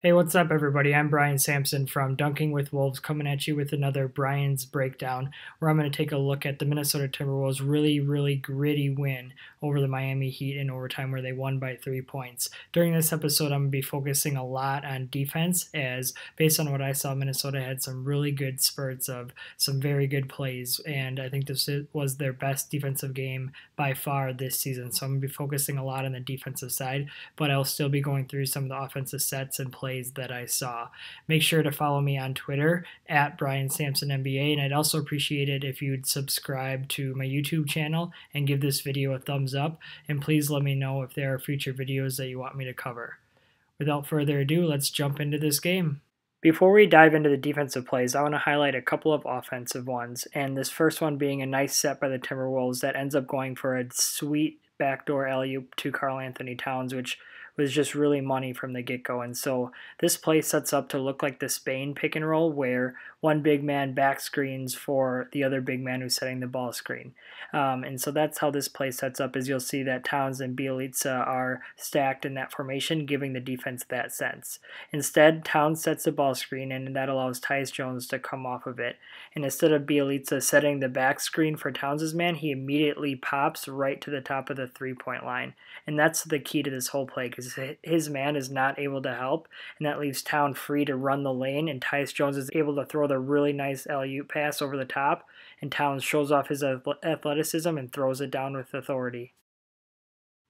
Hey, what's up, everybody? I'm Brian Sampson from Dunking with Wolves, coming at you with another Brian's Breakdown, where I'm going to take a look at the Minnesota Timberwolves' really gritty win over the Miami Heat in overtime, where they won by 3 points. During this episode, I'm going to be focusing a lot on defense, as based on what I saw, Minnesota had some really good spurts of some very good plays, and I think this was their best defensive game by far this season. So I'm going to be focusing a lot on the defensive side, but I'll still be going through some of the offensive sets and plays that I saw. Make sure to follow me on Twitter at Brian Sampson NBA, and I'd also appreciate it if you'd subscribe to my YouTube channel and give this video a thumbs up, and please let me know if there are future videos that you want me to cover. Without further ado, let's jump into this game. Before we dive into the defensive plays, I want to highlight a couple of offensive ones, and this first one being a nice set by the Timberwolves that ends up going for a sweet backdoor alley-oop to Karl-Anthony Towns, which was just really money from the get-go. And so this play sets up to look like the Spain pick and roll, where one big man back screens for the other big man who's setting the ball screen. And so that's how this play sets up, is you'll see that Towns and Bjelica are stacked in that formation, giving the defense that sense. Instead, Towns sets the ball screen, and that allows Tyus Jones to come off of it. And instead of Bjelica setting the back screen for Towns' man, he immediately pops right to the top of the three-point line. And that's the key to this whole play, because his man is not able to help, and that leaves Town free to run the lane, and Tyus Jones is able to throw the really nice alley-oop pass over the top, and Towns shows off his athleticism and throws it down with authority.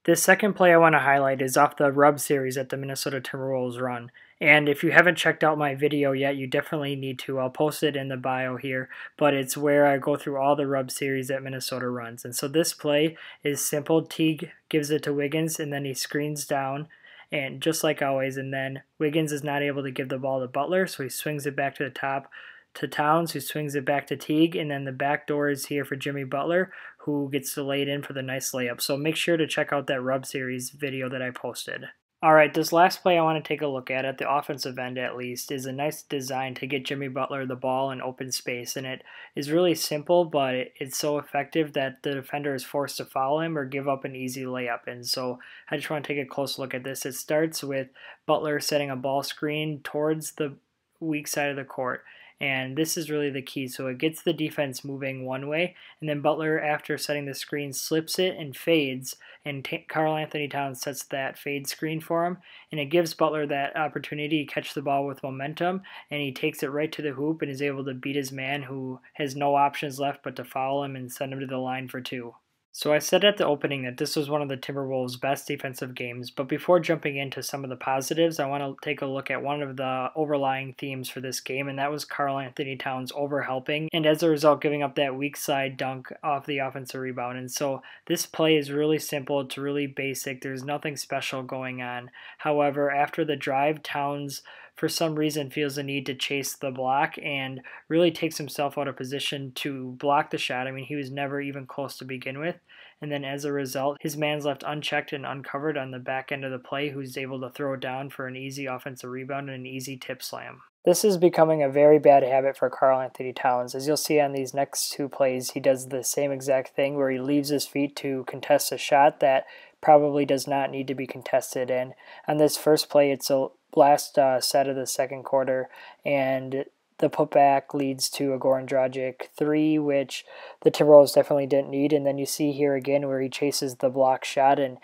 This second play I want to highlight is off the rub series that the Minnesota Timberwolves run. And if you haven't checked out my video yet, you definitely need to. I'll post it in the bio here, but it's where I go through all the rub series that Minnesota runs. And so this play is simple. Teague gives it to Wiggins, and then he screens down, and just like always, and then Wiggins is not able to give the ball to Butler, so he swings it back to the top to Towns, who swings it back to Teague, and then the back door is here for Jimmy Butler, who gets to lay it in for the nice layup. So make sure to check out that rub series video that I posted. Alright, this last play I want to take a look at the offensive end at least, is a nice design to get Jimmy Butler the ball in open space, and it is really simple, but it's so effective that the defender is forced to foul him or give up an easy layup. And so I just want to take a close look at this. It starts with Butler setting a ball screen towards the weak side of the court. And this is really the key. So it gets the defense moving one way, and then Butler, after setting the screen, slips it and fades, and Karl-Anthony Towns sets that fade screen for him, and it gives Butler that opportunity to catch the ball with momentum, and he takes it right to the hoop and is able to beat his man, who has no options left but to foul him and send him to the line for two. So I said at the opening that this was one of the Timberwolves' best defensive games, but before jumping into some of the positives, I want to take a look at one of the overlying themes for this game, and that was Karl-Anthony Towns overhelping, and as a result giving up that weak side dunk off the offensive rebound. And so this play is really simple, it's really basic, there's nothing special going on. However, after the drive, Towns for some reason feels the need to chase the block and really takes himself out of position to block the shot. I mean, he was never even close to begin with. And then as a result, his man's left unchecked and uncovered on the back end of the play, who's able to throw down for an easy offensive rebound and an easy tip slam. This is becoming a very bad habit for Karl-Anthony Towns. As you'll see on these next two plays, he does the same exact thing where he leaves his feet to contest a shot that probably does not need to be contested. And on this first play, it's a last set of the second quarter, and the putback leads to a Goran Dragic 3, which the Timberwolves definitely didn't need. And then you see here again where he chases the block shot, and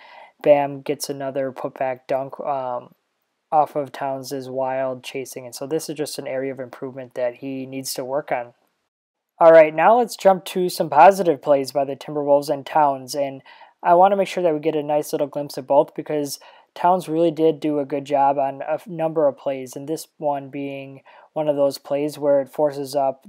bam, gets another putback dunk off of Towns' wild chasing. And so this is just an area of improvement that he needs to work on. All right, now let's jump to some positive plays by the Timberwolves and Towns. And I want to make sure that we get a nice little glimpse of both, because Towns really did do a good job on a number of plays, and this one being one of those plays where it forces up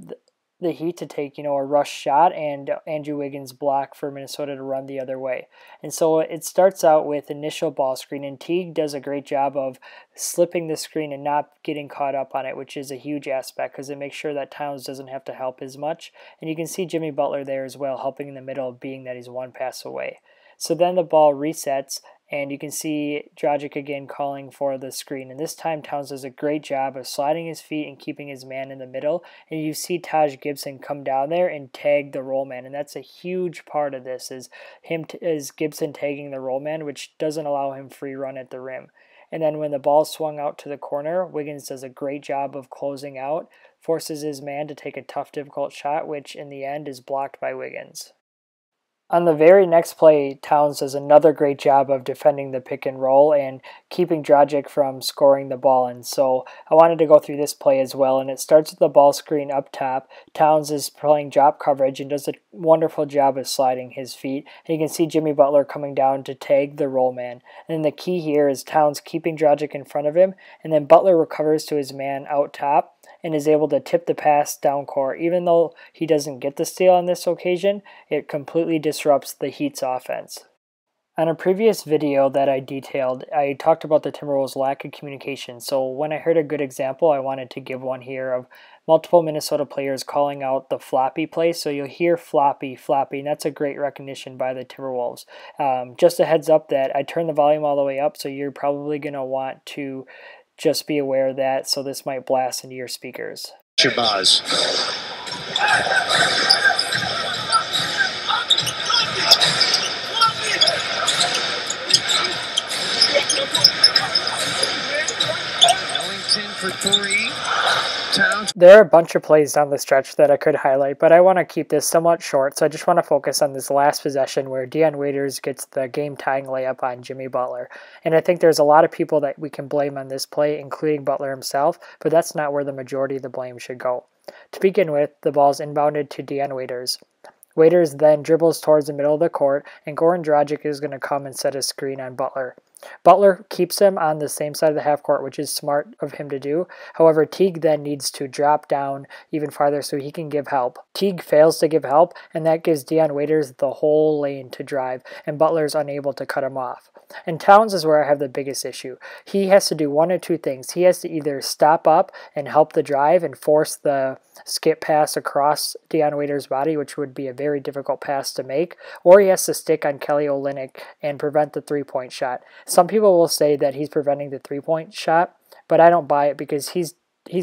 the Heat to take, a rush shot, and Andrew Wiggins' block for Minnesota to run the other way. And so it starts out with initial ball screen, and Teague does a great job of slipping the screen and not getting caught up on it, which is a huge aspect because it makes sure that Towns doesn't have to help as much. And you can see Jimmy Butler there as well, helping in the middle, being that he's one pass away. So then the ball resets, and you can see Dragic again calling for the screen. And this time Towns does a great job of sliding his feet and keeping his man in the middle. And you see Taj Gibson come down there and tag the roll man. And that's a huge part of this, is Gibson tagging the roll man, which doesn't allow him free run at the rim. And then when the ball swung out to the corner, Wiggins does a great job of closing out, forces his man to take a tough, difficult shot, which in the end is blocked by Wiggins. On the very next play, Towns does another great job of defending the pick and roll and keeping Dragic from scoring the ball. And so I wanted to go through this play as well. And it starts with the ball screen up top. Towns is playing drop coverage and does a wonderful job of sliding his feet. And you can see Jimmy Butler coming down to tag the roll man. And the key here is Towns keeping Dragic in front of him. And then Butler recovers to his man out top and is able to tip the pass down court. Even though he doesn't get the steal on this occasion, it completely disrupts the Heat's offense. On a previous video that I detailed, I talked about the Timberwolves' lack of communication. So when I heard a good example, I wanted to give one here of multiple Minnesota players calling out the floppy play. So you'll hear floppy, floppy, and that's a great recognition by the Timberwolves. Just a heads up that I turned the volume all the way up, so you're probably going to want to just be aware of that, so this might blast into your speakers. Shabazz. Ellington for three. Towns. There are a bunch of plays down the stretch that I could highlight, but I want to keep this somewhat short, so I just want to focus on this last possession where Dion Waiters gets the game-tying layup on Jimmy Butler. And I think there's a lot of people that we can blame on this play, including Butler himself, but that's not where the majority of the blame should go. To begin with, the ball's inbounded to Dion Waiters. Waiters then dribbles towards the middle of the court, and Goran Dragic is going to come and set a screen on Butler. Butler keeps him on the same side of the half court, which is smart of him to do. However, Teague then needs to drop down even farther so he can give help. Teague fails to give help, and that gives Dion Waiters the whole lane to drive, and Butler's unable to cut him off. And Towns is where I have the biggest issue. He has to do one of two things. He has to either stop up and help the drive and force the skip pass across Dion Waiters' body, which would be a very difficult pass to make, or he has to stick on Kelly Olynyk and prevent the three-point shot. Some people will say that he's preventing the three-point shot, but I don't buy it because he's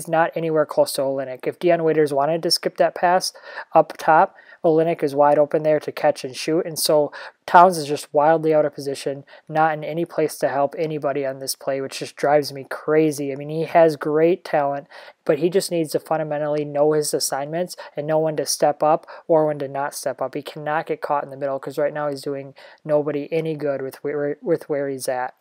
not anywhere close to Olynyk. If Dion Waiters wanted to skip that pass up top, Olynyk is wide open there to catch and shoot, and so Towns is just wildly out of position, not in any place to help anybody on this play, which just drives me crazy. I mean, he has great talent, but he just needs to fundamentally know his assignments and know when to step up or when to not step up. He cannot get caught in the middle because right now he's doing nobody any good with where he's at.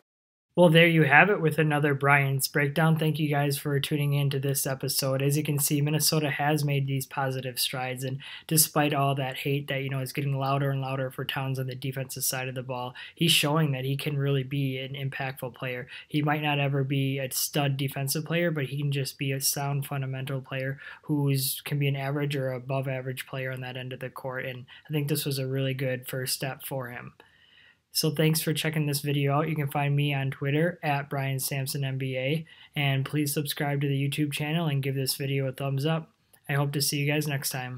Well, there you have it with another Bryant's Breakdown. Thank you guys for tuning in to this episode. As you can see, Minnesota has made these positive strides, and despite all that hate that, is getting louder and louder for Towns on the defensive side of the ball, he's showing that he can really be an impactful player. He might not ever be a stud defensive player, but he can just be a sound fundamental player who can be an average or above average player on that end of the court, and I think this was a really good first step for him. So thanks for checking this video out. You can find me on Twitter at BrianSampsonNBA, and please subscribe to the YouTube channel and give this video a thumbs up. I hope to see you guys next time.